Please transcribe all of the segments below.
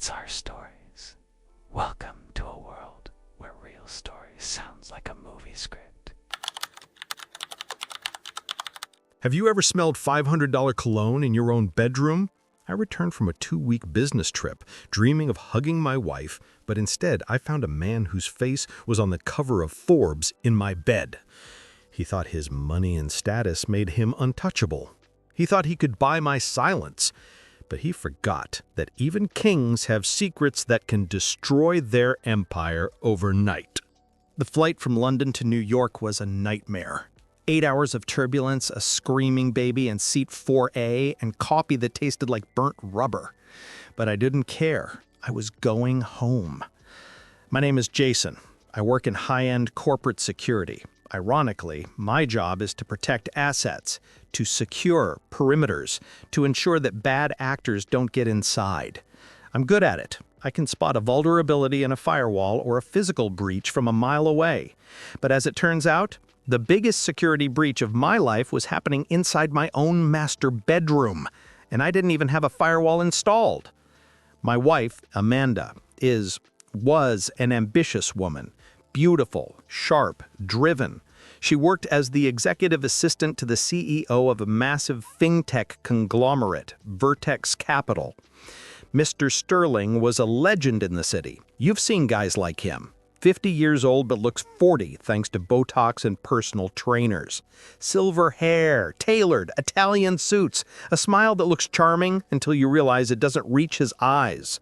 It's our stories. Welcome to a world where real stories sounds like a movie script. Have you ever smelled $500 cologne in your own bedroom? I returned from a 2-week business trip, dreaming of hugging my wife, but instead I found a man whose face was on the cover of Forbes in my bed. He thought his money and status made him untouchable. He thought he could buy my silence. But he forgot that even kings have secrets that can destroy their empire overnight. The flight from London to New York was a nightmare. 8 hours of turbulence, a screaming baby in seat 4A, and coffee that tasted like burnt rubber. But I didn't care. I was going home. My name is Jason. I work in high-end corporate security. Ironically, my job is to protect assets, to secure perimeters, to ensure that bad actors don't get inside. I'm good at it. I can spot a vulnerability in a firewall or a physical breach from a mile away. But as it turns out, the biggest security breach of my life was happening inside my own master bedroom, and I didn't even have a firewall installed. My wife, Amanda, was an ambitious woman. Beautiful, sharp, driven. She worked as the executive assistant to the CEO of a massive fintech conglomerate, Vertex Capital. Mr. Sterling was a legend in the city. You've seen guys like him. 50 years old but looks 40 thanks to Botox and personal trainers. Silver hair, tailored, Italian suits, a smile that looks charming until you realize it doesn't reach his eyes.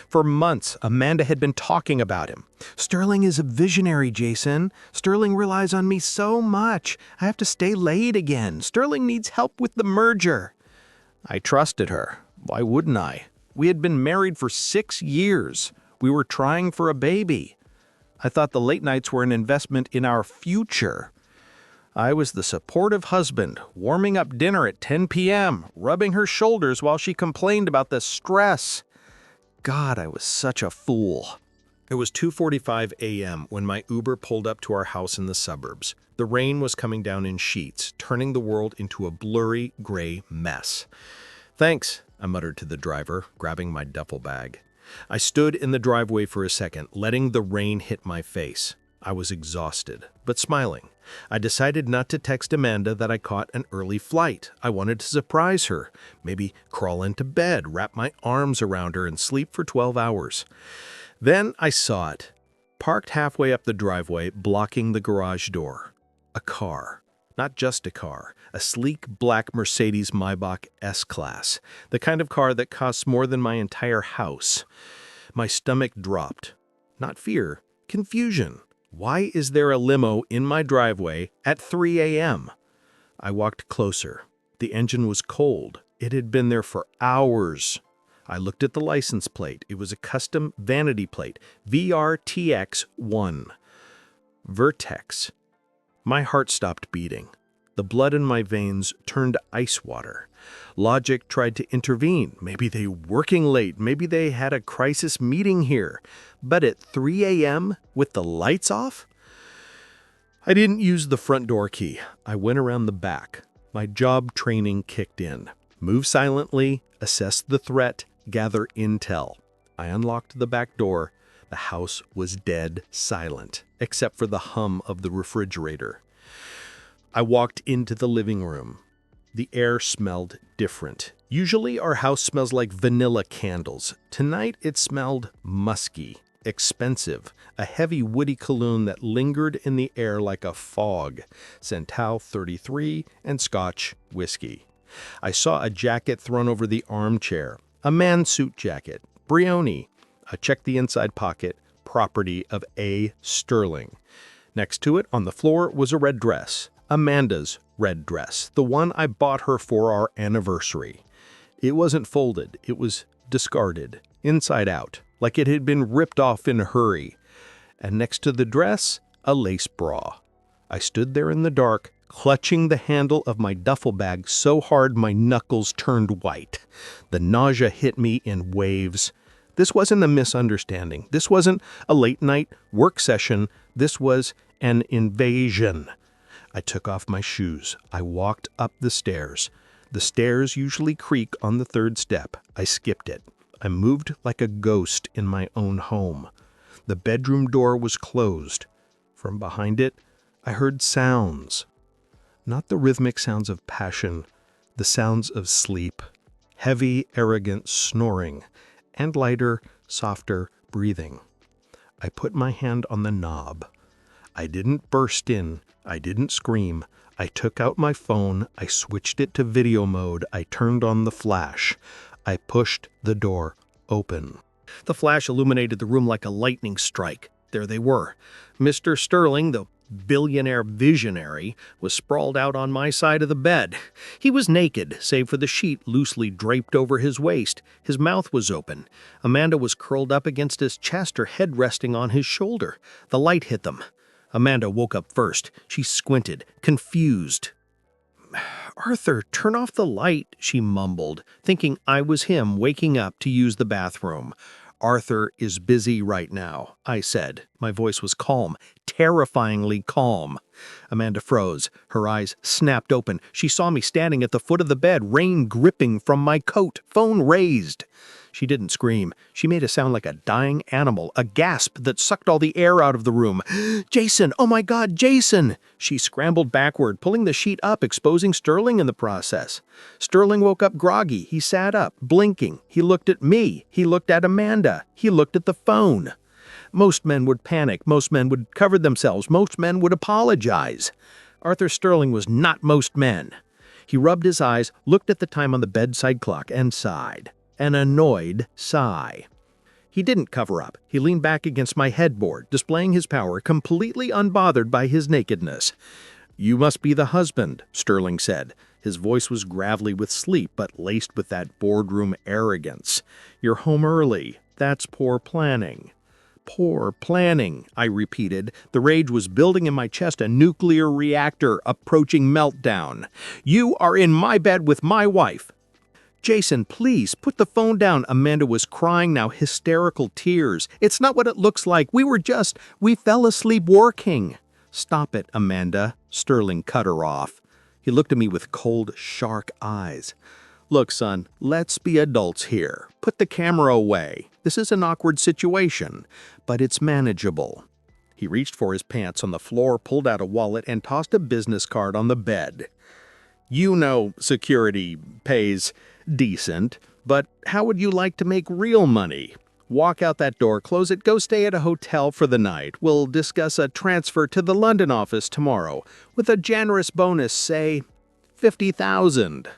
For months, Amanda had been talking about him. Sterling is a visionary, Jason. Sterling relies on me so much. I have to stay late again. Sterling needs help with the merger. I trusted her. Why wouldn't I? We had been married for 6 years. We were trying for a baby. I thought the late nights were an investment in our future. I was the supportive husband, warming up dinner at 10 p.m., rubbing her shoulders while she complained about the stress. God, I was such a fool. It was 2:45 a.m. when my Uber pulled up to our house in the suburbs. The rain was coming down in sheets, turning the world into a blurry, gray mess. "Thanks," I muttered to the driver, grabbing my duffel bag. I stood in the driveway for a second, letting the rain hit my face. I was exhausted, but smiling. I decided not to text Amanda that I caught an early flight. I wanted to surprise her, maybe crawl into bed, wrap my arms around her, and sleep for 12 hours. Then I saw it, parked halfway up the driveway, blocking the garage door. A car. Not just a car. A sleek black Mercedes Maybach S-Class. The kind of car that costs more than my entire house. My stomach dropped. Not fear, confusion. Why is there a limo in my driveway at 3 a.m.? I walked closer. The engine was cold. It had been there for hours. I looked at the license plate. It was a custom vanity plate, VRTX1. Vertex. My heart stopped beating. The blood in my veins turned ice water. Logic tried to intervene. Maybe they were working late. Maybe they had a crisis meeting here. But at 3 a.m. with the lights off? I didn't use the front door key. I went around the back. My job training kicked in. Move silently, assess the threat, gather intel. I unlocked the back door. The house was dead silent, except for the hum of the refrigerator. I walked into the living room. The air smelled different. Usually our house smells like vanilla candles. Tonight it smelled musky, expensive, a heavy woody cologne that lingered in the air like a fog. Centau 33 and Scotch whiskey. I saw a jacket thrown over the armchair, a man suit jacket, Brioni. I checked the inside pocket, property of A. Sterling. Next to it on the floor was a red dress. Amanda's red dress, the one I bought her for our anniversary. It wasn't folded, it was discarded, inside out, like it had been ripped off in a hurry. And next to the dress, a lace bra. I stood there in the dark, clutching the handle of my duffel bag so hard my knuckles turned white. The nausea hit me in waves. This wasn't a misunderstanding. This wasn't a late-night work session. This was an invasion. I took off my shoes. I walked up the stairs. The stairs usually creak on the third step. I skipped it. I moved like a ghost in my own home. The bedroom door was closed. From behind it, I heard sounds. Not the rhythmic sounds of passion, the sounds of sleep. Heavy, arrogant snoring, and lighter, softer breathing. I put my hand on the knob. I didn't burst in. I didn't scream. I took out my phone. I switched it to video mode. I turned on the flash. I pushed the door open. The flash illuminated the room like a lightning strike. There they were. Mr. Sterling, the billionaire visionary, was sprawled out on my side of the bed. He was naked, save for the sheet loosely draped over his waist. His mouth was open. Amanda was curled up against his chest, her head resting on his shoulder. The light hit them. Amanda woke up first. She squinted, confused. "Arthur, turn off the light," she mumbled, thinking I was him waking up to use the bathroom. "Arthur is busy right now," I said. My voice was calm, terrifyingly calm. Amanda froze. Her eyes snapped open. She saw me standing at the foot of the bed, rain dripping from my coat, phone raised. She didn't scream. She made a sound like a dying animal, a gasp that sucked all the air out of the room. "Jason! Oh my God, Jason!" She scrambled backward, pulling the sheet up, exposing Sterling in the process. Sterling woke up groggy. He sat up, blinking. He looked at me. He looked at Amanda. He looked at the phone. Most men would panic. Most men would cover themselves. Most men would apologize. Arthur Sterling was not most men. He rubbed his eyes, looked at the time on the bedside clock, and sighed. An annoyed sigh. He didn't cover up. He leaned back against my headboard, displaying his power, completely unbothered by his nakedness. "You must be the husband," Sterling said. His voice was gravelly with sleep, but laced with that boardroom arrogance. "You're home early. That's poor planning." "Poor planning," I repeated. The rage was building in my chest, a nuclear reactor approaching meltdown. "You are in my bed with my wife." "Jason, please, put the phone down." Amanda was crying now, hysterical tears. "It's not what it looks like. We fell asleep working." "Stop it, Amanda." Sterling cut her off. He looked at me with cold, shark eyes. "Look, son, let's be adults here. Put the camera away. This is an awkward situation, but it's manageable." He reached for his pants on the floor, pulled out a wallet, and tossed a business card on the bed. "You know security pays decent, but how would you like to make real money? Walk out that door, close it, go stay at a hotel for the night. We'll discuss a transfer to the London office tomorrow, with a generous bonus, say, 50,000.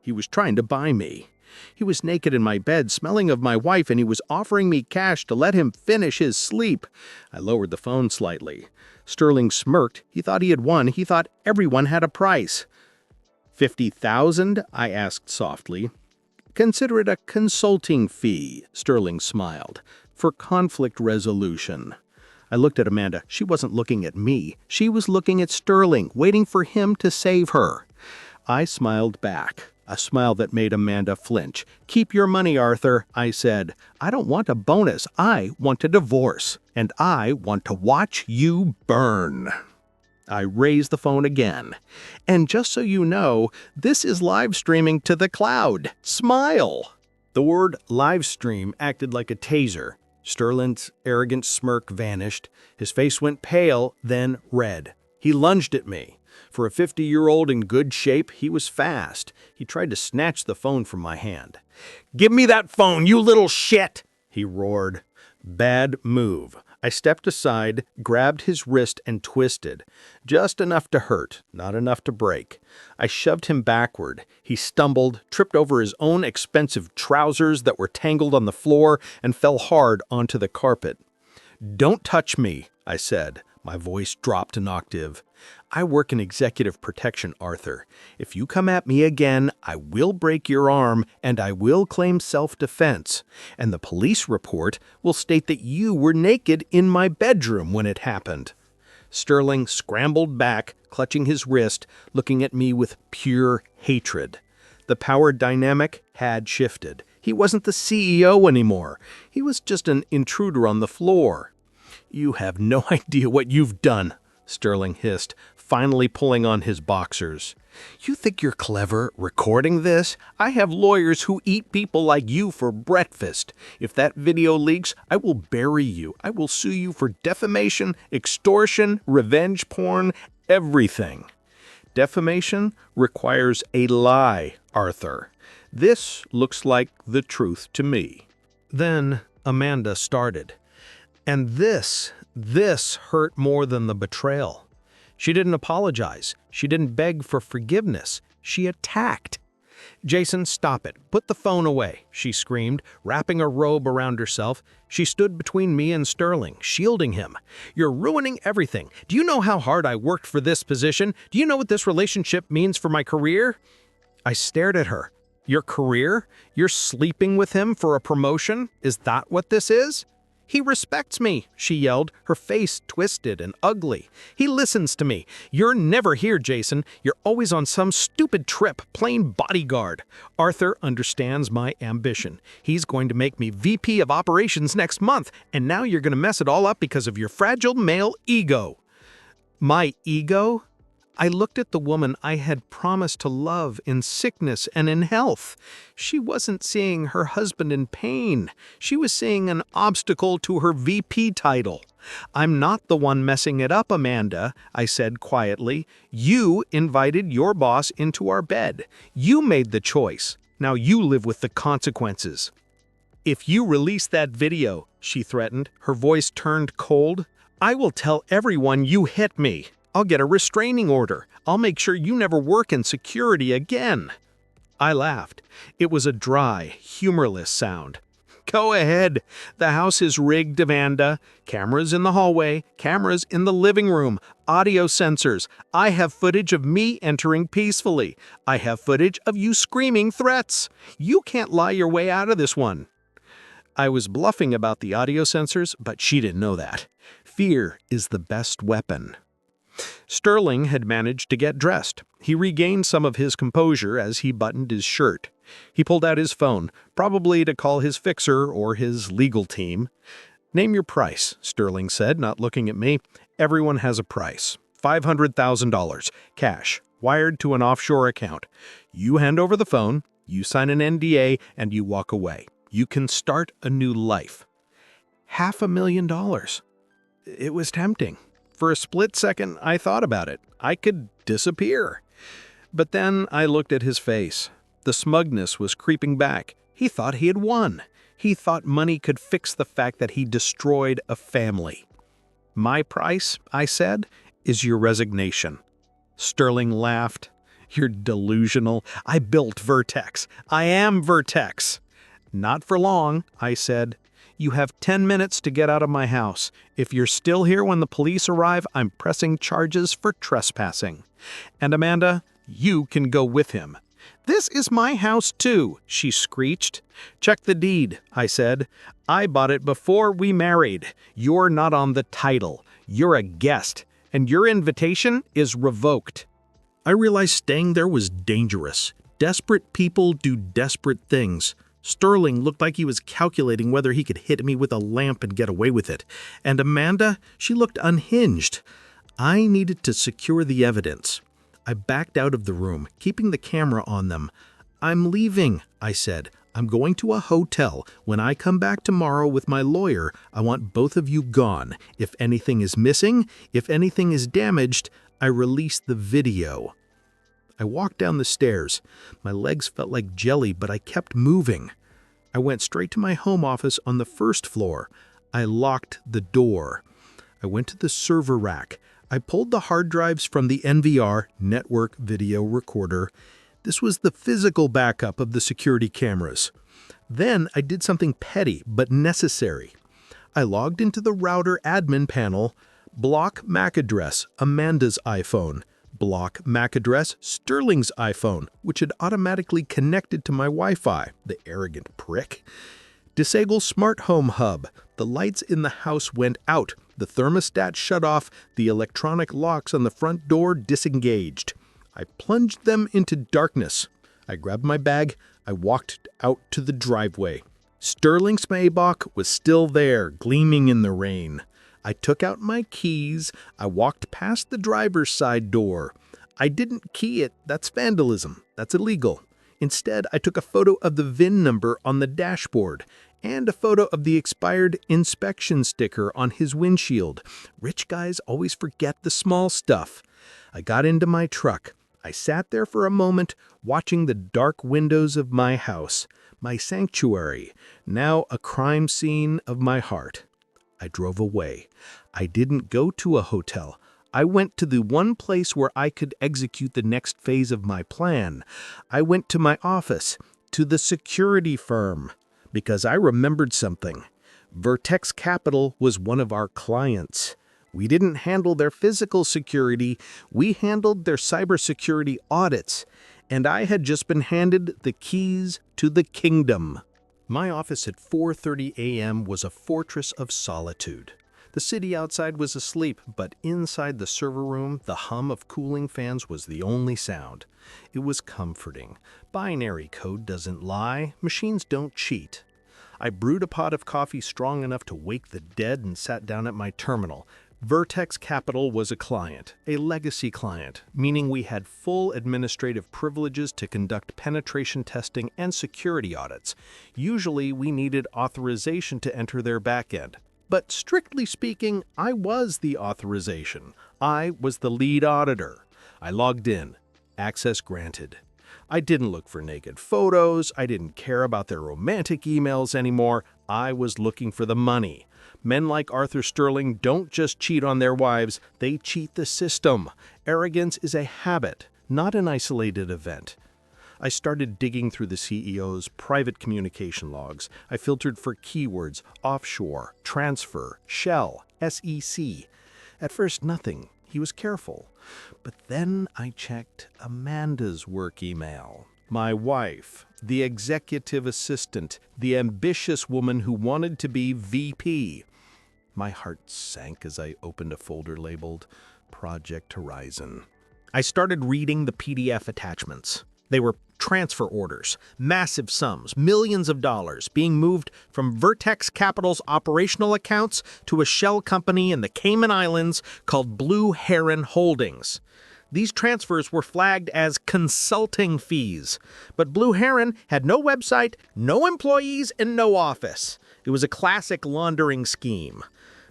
He was trying to buy me. He was naked in my bed, smelling of my wife, and he was offering me cash to let him finish his sleep. I lowered the phone slightly. Sterling smirked. He thought he had won. He thought everyone had a price. 50,000? I asked softly. "Consider it a consulting fee," Sterling smiled, "for conflict resolution." I looked at Amanda. She wasn't looking at me. She was looking at Sterling, waiting for him to save her. I smiled back, a smile that made Amanda flinch. "Keep your money, Arthur," I said. "I don't want a bonus. I want a divorce, and I want to watch you burn." I raised the phone again. "And just so you know, this is live streaming to the cloud. Smile!" The word live stream acted like a taser. Sterling's arrogant smirk vanished. His face went pale, then red. He lunged at me. For a 50-year-old in good shape, he was fast. He tried to snatch the phone from my hand. "Give me that phone, you little shit!" he roared. Bad move. I stepped aside, grabbed his wrist, and twisted. Just enough to hurt, not enough to break. I shoved him backward. He stumbled, tripped over his own expensive trousers that were tangled on the floor, and fell hard onto the carpet. "Don't touch me," I said. My voice dropped an octave. "I work in executive protection, Arthur. If you come at me again, I will break your arm, and I will claim self-defense. And the police report will state that you were naked in my bedroom when it happened." Sterling scrambled back, clutching his wrist, looking at me with pure hatred. The power dynamic had shifted. He wasn't the CEO anymore. He was just an intruder on the floor. "You have no idea what you've done," Sterling hissed, finally pulling on his boxers. "You think you're clever recording this? I have lawyers who eat people like you for breakfast. If that video leaks, I will bury you. I will sue you for defamation, extortion, revenge porn, everything." Defamation requires a lie, Arthur. This looks like the truth to me. Then Amanda started. And this hurt more than the betrayal. She didn't apologize. She didn't beg for forgiveness. She attacked. "Jason, stop it. Put the phone away," she screamed, wrapping a robe around herself. She stood between me and Sterling, shielding him. "You're ruining everything. Do you know how hard I worked for this position? Do you know what this relationship means for my career?" I stared at her. "Your career? You're sleeping with him for a promotion? Is that what this is?" "He respects me," she yelled, her face twisted and ugly. "He listens to me. You're never here, Jason. You're always on some stupid trip, playing bodyguard. Arthur understands my ambition. He's going to make me VP of operations next month, and now you're going to mess it all up because of your fragile male ego." My ego? I looked at the woman I had promised to love in sickness and in health. She wasn't seeing her husband in pain. She was seeing an obstacle to her VP title. "I'm not the one messing it up, Amanda," I said quietly. "You invited your boss into our bed. You made the choice. Now you live with the consequences." "If you release that video," she threatened, her voice turned cold, "I will tell everyone you hit me. I'll get a restraining order. I'll make sure you never work in security again." I laughed. It was a dry, humorless sound. "Go ahead. The house is rigged, Amanda. Cameras in the hallway, cameras in the living room, audio sensors. I have footage of me entering peacefully. I have footage of you screaming threats. You can't lie your way out of this one." I was bluffing about the audio sensors, but she didn't know that. Fear is the best weapon. Sterling had managed to get dressed. He regained some of his composure as he buttoned his shirt. He pulled out his phone, probably to call his fixer or his legal team. "Name your price," Sterling said, not looking at me. "Everyone has a price. $500,000, cash, wired to an offshore account. You hand over the phone, you sign an NDA, and you walk away. You can start a new life." $500,000. It was tempting. For a split second, I thought about it. I could disappear. But then I looked at his face. The smugness was creeping back. He thought he had won. He thought money could fix the fact that he destroyed a family. "My price," I said, "is your resignation." Sterling laughed. "You're delusional. I built Vertex. I am Vertex." "Not for long," I said. "You have 10 minutes to get out of my house. If you're still here when the police arrive, I'm pressing charges for trespassing. And Amanda, you can go with him." "This is my house too," she screeched. "Check the deed," I said. "I bought it before we married. You're not on the title. You're a guest, and your invitation is revoked." I realized staying there was dangerous. Desperate people do desperate things. Sterling looked like he was calculating whether he could hit me with a lamp and get away with it. And Amanda, she looked unhinged. I needed to secure the evidence. I backed out of the room, keeping the camera on them. "I'm leaving," I said. "I'm going to a hotel. When I come back tomorrow with my lawyer, I want both of you gone. If anything is missing, if anything is damaged, I release the video." I walked down the stairs. My legs felt like jelly, but I kept moving. I went straight to my home office on the first floor. I locked the door. I went to the server rack. I pulled the hard drives from the NVR, Network Video Recorder. This was the physical backup of the security cameras. Then I did something petty but necessary. I logged into the router admin panel. Block MAC address, Amanda's iPhone. Block MAC address, Sterling's iPhone, which had automatically connected to my Wi-Fi, the arrogant prick. Disable Smart Home Hub. The lights in the house went out. The thermostat shut off. The electronic locks on the front door disengaged. I plunged them into darkness. I grabbed my bag. I walked out to the driveway. Sterling's Maybach was still there, gleaming in the rain. I took out my keys. I walked past the driver's side door. I didn't key it. That's vandalism. That's illegal. Instead, I took a photo of the VIN number on the dashboard and a photo of the expired inspection sticker on his windshield. Rich guys always forget the small stuff. I got into my truck. I sat there for a moment, watching the dark windows of my house, my sanctuary, now a crime scene of my heart. I drove away. I didn't go to a hotel. I went to the one place where I could execute the next phase of my plan. I went to my office, to the security firm, because I remembered something. Vertex Capital was one of our clients. We didn't handle their physical security, we handled their cybersecurity audits, and I had just been handed the keys to the kingdom. My office at 4:30 a.m. was a fortress of solitude. The city outside was asleep, but inside the server room, the hum of cooling fans was the only sound. It was comforting. Binary code doesn't lie. Machines don't cheat. I brewed a pot of coffee strong enough to wake the dead and sat down at my terminal. Vertex Capital was a client, a legacy client, meaning we had full administrative privileges to conduct penetration testing and security audits. Usually, we needed authorization to enter their backend. But strictly speaking, I was the authorization. I was the lead auditor. I logged in. Access granted. I didn't look for naked photos. I didn't care about their romantic emails anymore. I was looking for the money. Men like Arthur Sterling don't just cheat on their wives, they cheat the system. Arrogance is a habit, not an isolated event. I started digging through the CEO's private communication logs. I filtered for keywords, offshore, transfer, shell, SEC. At first, nothing. He was careful. But then I checked Amanda's work email. My wife, the executive assistant, the ambitious woman who wanted to be VP. My heart sank as I opened a folder labeled Project Horizon. I started reading the PDF attachments. They were transfer orders, massive sums, millions of dollars, being moved from Vertex Capital's operational accounts to a shell company in the Cayman Islands called Blue Heron Holdings. These transfers were flagged as consulting fees, but Blue Heron had no website, no employees, and no office. It was a classic laundering scheme.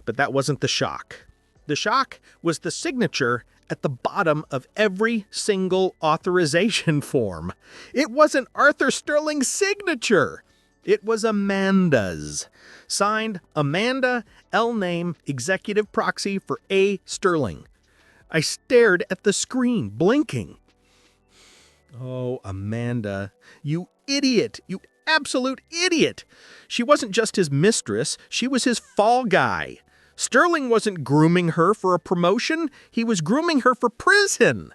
But that wasn't the shock. The shock was the signature at the bottom of every single authorization form. It wasn't Arthur Sterling's signature. It was Amanda's. Signed, Amanda, L. Name, Executive Proxy for A. Sterling. I stared at the screen, blinking. Oh, Amanda, you idiot, you absolute idiot. She wasn't just his mistress, she was his fall guy. Sterling wasn't grooming her for a promotion, he was grooming her for prison.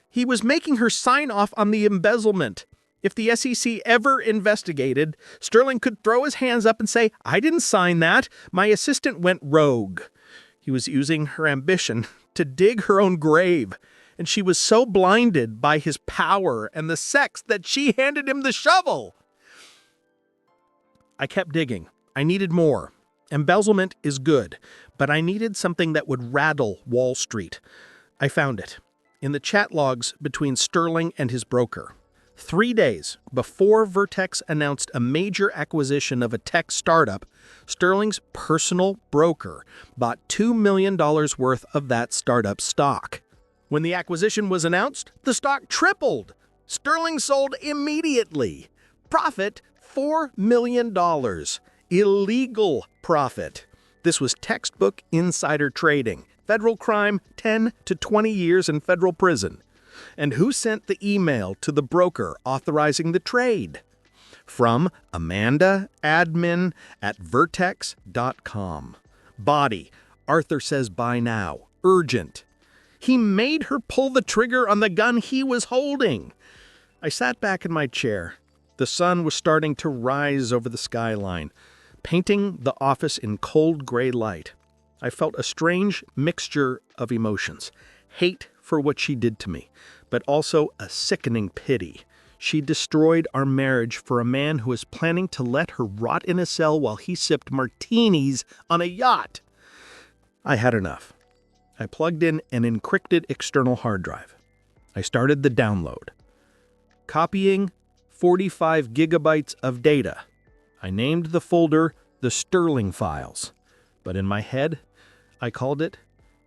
He was making her sign off on the embezzlement. If the SEC ever investigated, Sterling could throw his hands up and say, "I didn't sign that. My assistant went rogue." He was using her ambition to dig her own grave, and she was so blinded by his power and the sex that she handed him the shovel. I kept digging. I needed more. Embezzlement is good, but I needed something that would rattle Wall Street. I found it in the chat logs between Sterling and his broker. 3 days before Vertex announced a major acquisition of a tech startup, Sterling's personal broker bought $2 million worth of that startup stock. When the acquisition was announced, the stock tripled. Sterling sold immediately. Profit, $4 million. Illegal profit. This was textbook insider trading. Federal crime, 10 to 20 years in federal prison. And who sent the email to the broker authorizing the trade? From Amanda, admin at vertex.com. Body, Arthur says buy now. Urgent. He made her pull the trigger on the gun he was holding. I sat back in my chair. The sun was starting to rise over the skyline, painting the office in cold gray light. I felt a strange mixture of emotions. Hate for what she did to me, but also a sickening pity. She destroyed our marriage for a man who was planning to let her rot in a cell while he sipped martinis on a yacht. I had enough. I plugged in an encrypted external hard drive. I started the download. Copying 45 gigabytes of data. I named the folder the Sterling Files, but in my head, I called it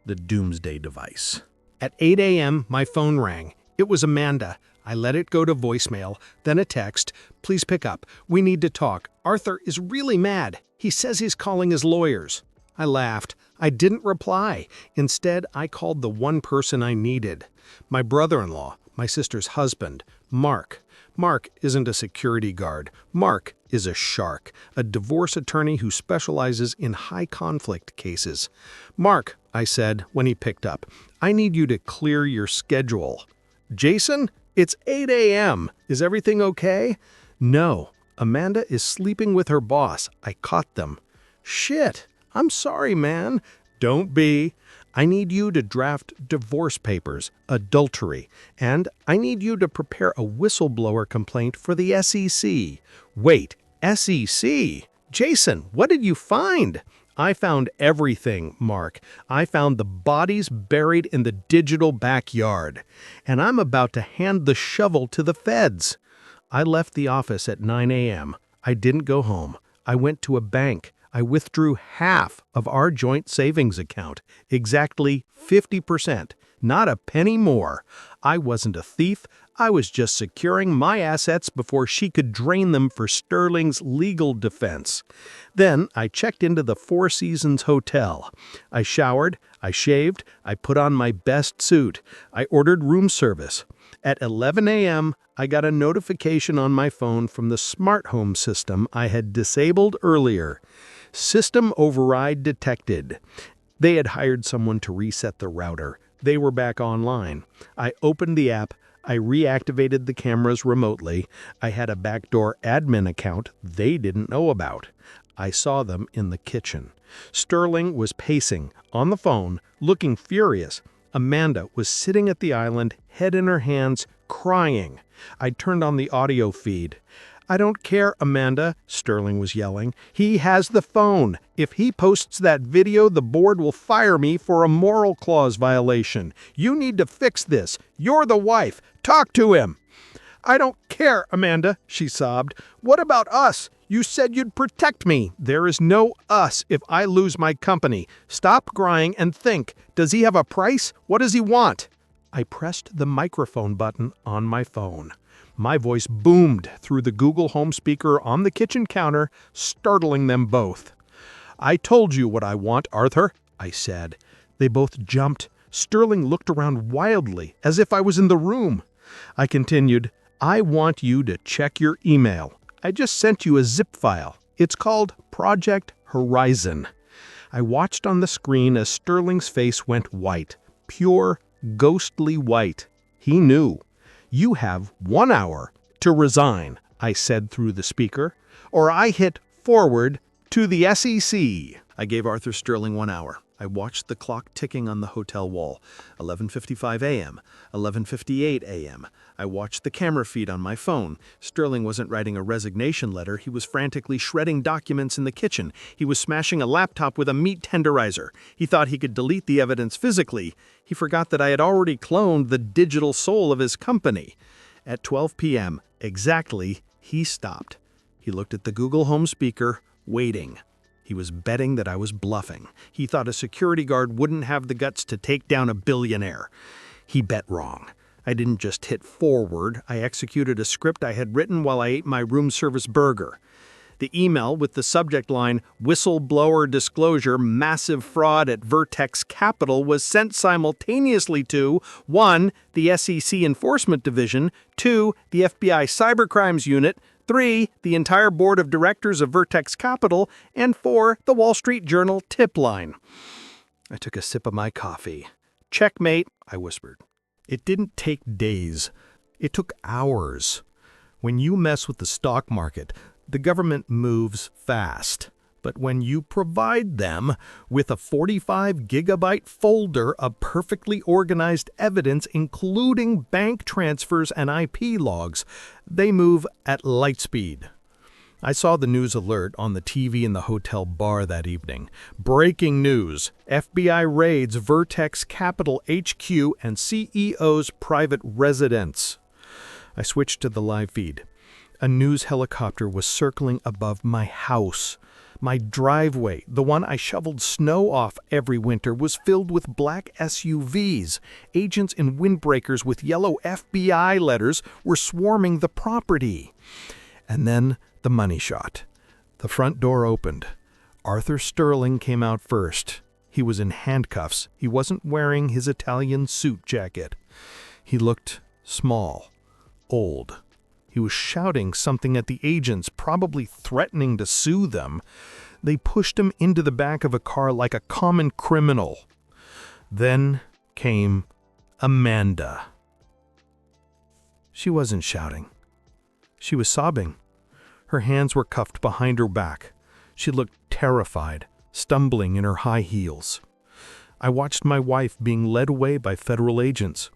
the Doomsday Device. At 8 a.m., my phone rang. It was Amanda. I let it go to voicemail, then a text. Please pick up. We need to talk. Arthur is really mad. He says he's calling his lawyers. I laughed. I didn't reply. Instead, I called the one person I needed. My brother-in-law, my sister's husband, Mark. Mark isn't a security guard. Mark is a shark, a divorce attorney who specializes in high-conflict cases. Mark, I said when he picked up, I need you to clear your schedule. Jason, it's 8 a.m. Is everything okay? No. Amanda is sleeping with her boss. I caught them. Shit. I'm sorry, man. Don't be. I need you to draft divorce papers, adultery, and I need you to prepare a whistleblower complaint for the SEC. Wait, SEC? Jason, what did you find? I found everything, Mark. I found the bodies buried in the digital backyard, and I'm about to hand the shovel to the feds. I left the office at 9 a.m. I didn't go home. I went to a bank. I withdrew half of our joint savings account, exactly 50%, not a penny more. I wasn't a thief. I was just securing my assets before she could drain them for Sterling's legal defense. Then I checked into the Four Seasons Hotel. I showered, I shaved, I put on my best suit. I ordered room service. At 11 a.m., I got a notification on my phone from the smart home system I had disabled earlier. System override detected. They had hired someone to reset the router. They were back online. I opened the app. I reactivated the cameras remotely. I had a backdoor admin account they didn't know about. I saw them in the kitchen. Sterling was pacing, on the phone, looking furious. Amanda was sitting at the island, head in her hands, crying. I turned on the audio feed. I don't care, Amanda, Sterling was yelling. He has the phone. If he posts that video, the board will fire me for a moral clause violation. You need to fix this. You're the wife. Talk to him. I don't care, Amanda, she sobbed. What about us? You said you'd protect me. There is no us if I lose my company. Stop crying and think. Does he have a price? What does he want? I pressed the microphone button on my phone. My voice boomed through the Google Home speaker on the kitchen counter, startling them both. I told you what I want, Arthur, I said. They both jumped. Sterling looked around wildly, as if I was in the room. I continued, I want you to check your email. I just sent you a zip file. It's called Project Horizon. I watched on the screen as Sterling's face went white, pure, ghostly white. He knew. You have 1 hour to resign, I said through the speaker, or I hit forward to the SEC. I gave Arthur Sterling 1 hour. I watched the clock ticking on the hotel wall. 11:55 a.m., 11:58 a.m. I watched the camera feed on my phone. Sterling wasn't writing a resignation letter. He was frantically shredding documents in the kitchen. He was smashing a laptop with a meat tenderizer. He thought he could delete the evidence physically. He forgot that I had already cloned the digital soul of his company. At 12 p.m., exactly, he stopped. He looked at the Google Home speaker, waiting. He was betting that I was bluffing. He thought a security guard wouldn't have the guts to take down a billionaire. He bet wrong. I didn't just hit forward. I executed a script I had written while I ate my room service burger. The email with the subject line, Whistleblower Disclosure, Massive Fraud at Vertex Capital, was sent simultaneously to 1. The SEC Enforcement Division, 2. The FBI Cybercrimes Unit, 3. The entire board of directors of Vertex Capital, and 4. The Wall Street Journal tip line. I took a sip of my coffee. Checkmate, I whispered. It didn't take days. It took hours. When you mess with the stock market, the government moves fast. But when you provide them with a 45-gigabyte folder of perfectly organized evidence, including bank transfers and IP logs, they move at light speed. I saw the news alert on the TV in the hotel bar that evening. Breaking news: FBI raids Vertex Capital HQ and CEO's private residence. I switched to the live feed. A news helicopter was circling above my house. My driveway, the one I shoveled snow off every winter, was filled with black SUVs. Agents in windbreakers with yellow FBI letters were swarming the property. And then the money shot. The front door opened. Arthur Sterling came out first. He was in handcuffs. He wasn't wearing his Italian suit jacket. He looked small, old. He was shouting something at the agents, probably threatening to sue them. They pushed him into the back of a car like a common criminal. Then came Amanda. She wasn't shouting. She was sobbing. Her hands were cuffed behind her back. She looked terrified, stumbling in her high heels. I watched my wife being led away by federal agents.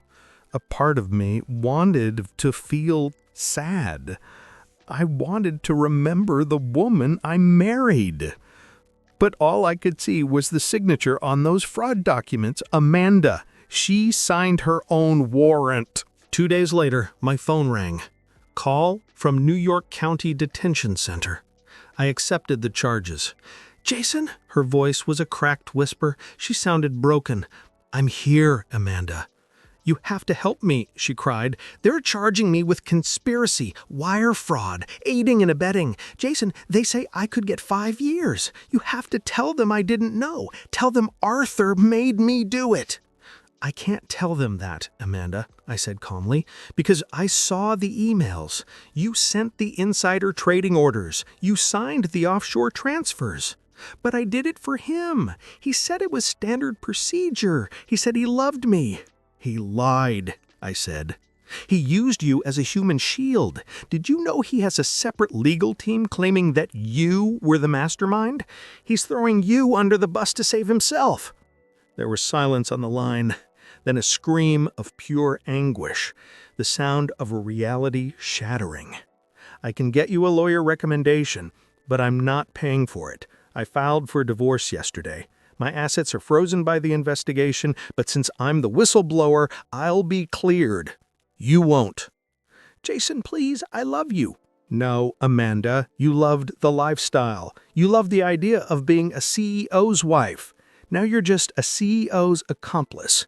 A part of me wanted to feel sad. I wanted to remember the woman I married. But all I could see was the signature on those fraud documents, Amanda. She signed her own warrant. 2 days later, my phone rang. Call from New York County Detention Center. I accepted the charges. "Jason?" Her voice was a cracked whisper. She sounded broken. "I'm here, Amanda." "You have to help me," she cried. "They're charging me with conspiracy, wire fraud, aiding and abetting. Jason, they say I could get 5 years. You have to tell them I didn't know. Tell them Arthur made me do it." "I can't tell them that, Amanda," I said calmly, "because I saw the emails. You sent the insider trading orders. You signed the offshore transfers. But I did it for him. He said it was standard procedure. He said he loved me." "He lied," I said. "He used you as a human shield. Did you know he has a separate legal team claiming that you were the mastermind? He's throwing you under the bus to save himself." There was silence on the line, then a scream of pure anguish, the sound of a reality shattering. "I can get you a lawyer recommendation, but I'm not paying for it. I filed for divorce yesterday. My assets are frozen by the investigation, but since I'm the whistleblower, I'll be cleared. You won't." "Jason, please, I love you." "No, Amanda, you loved the lifestyle. You loved the idea of being a CEO's wife. Now you're just a CEO's accomplice.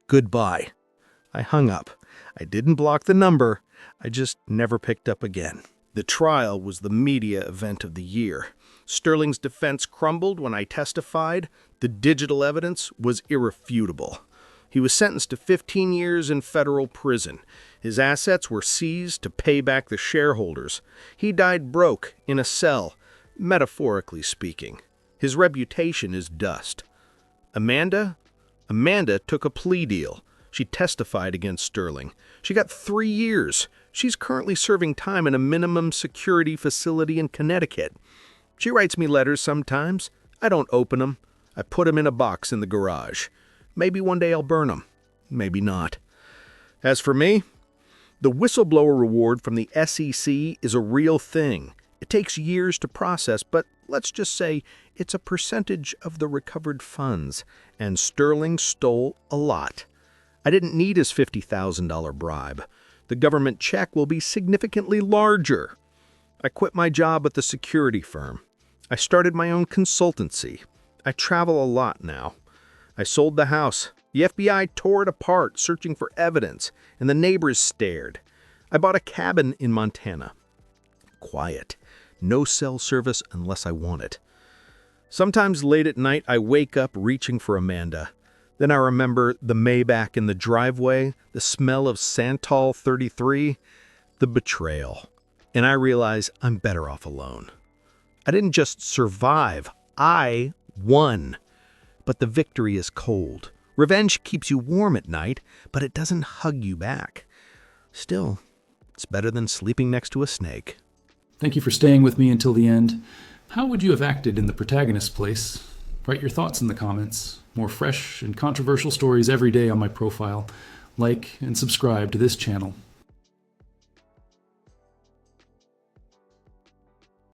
Goodbye." I hung up. I didn't block the number. I just never picked up again. The trial was the media event of the year. Sterling's defense crumbled when I testified. The digital evidence was irrefutable. He was sentenced to 15 years in federal prison. His assets were seized to pay back the shareholders. He died broke in a cell, metaphorically speaking. His reputation is dust. Amanda took a plea deal. She testified against Sterling. She got 3 years. She's currently serving time in a minimum security facility in Connecticut. She writes me letters sometimes. I don't open them. I put them in a box in the garage. Maybe one day I'll burn them. Maybe not. As for me, the whistleblower reward from the SEC is a real thing. It takes years to process, but let's just say it's a percentage of the recovered funds, and Sterling stole a lot. I didn't need his $50,000 bribe. The government check will be significantly larger. I quit my job at the security firm. I started my own consultancy. I travel a lot now. I sold the house. The FBI tore it apart, searching for evidence, and the neighbors stared. I bought a cabin in Montana. Quiet. No cell service unless I want it. Sometimes late at night, I wake up reaching for Amanda. Then I remember the Maybach in the driveway, the smell of Santal 33, the betrayal. And I realize I'm better off alone. I didn't just survive, I won. But the victory is cold. Revenge keeps you warm at night, but it doesn't hug you back. Still, it's better than sleeping next to a snake. Thank you for staying with me until the end. How would you have acted in the protagonist's place? Write your thoughts in the comments. More fresh and controversial stories every day on my profile. Like and subscribe to this channel.